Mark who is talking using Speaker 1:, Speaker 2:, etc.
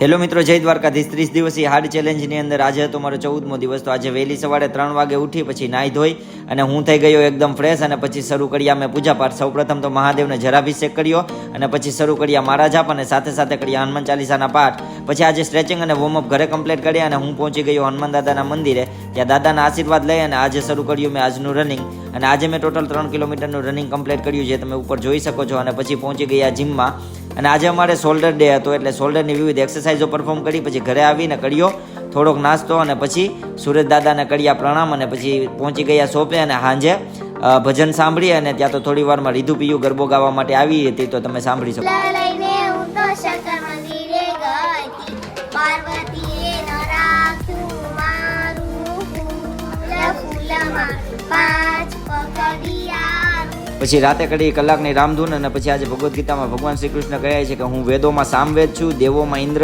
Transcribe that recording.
Speaker 1: Hello મિત્રો, જય દ્વારકાધીશ. 30 દિવસીય હાર્ડ ચેલેન્જની અંદર આજે હતો મારો 14મો દિવસ. તો આજે વહેલી સવારે 3 વાગે ઉઠી પછી નાહી ધોઈ અને હું થઈ ગયો એકદમ ફ્રેશ અને પછી શરૂ કર્યા મેં પૂજાપાઠ. સૌપ્રથમ તો મહાદેવને જળાભિષેક કર્યો અને પછી શરૂ કર્યા મારા જાપ અને સાથે સાથે કર્યા હનુમાન ચાલીસાના પાઠ. પછી આજે સ્ટ્રેચિંગ અને વોર્મઅપ ઘરે કમ્પ્લીટ કર્યા અને હું પહોંચી ગયો હનુમાન દાદાના મંદિરે. ત્યાં દાદાના આશીર્વાદ લઈ અને આજે શરૂ કર્યું મેં આજનું રનિંગ. અને આજે મેં ટોટલ 3 કિલોમીટરનું રનિંગ કમ્પ્લીટ કર્યું, જે તમે ઉપર જોઈ શકો છો. અને પછી પહોંચી ગયા જીમમાં. અને આજે અમારે શોલ્ડર ડે હતો એટલે શોલ્ડરની વિવિધ એક્સરસાઇઝો પરફોર્મ કરી. પછી ઘરે આવીને કર્યો થોડોક નાસ્તો અને પછી સુરજ દાદાને કર્યા પ્રણામ અને પછી પહોંચી ગયા શોપે. અને સાંજે ભજન સાંભળી અને ત્યાં તો થોડી વારમાં રીધુ પિયુ ગરબો ગાવા માટે આવી હતી, તો તમે સાંભળી શકો. પછી રાતે કરી કલાકની રામધૂન અને પછી આજે ભગવદ્ ગીતામાં ભગવાન શ્રી કૃષ્ણ કહે છે કે હું વેદોમાં સામવેદ છું, દેવોમાં ઇન્દ્ર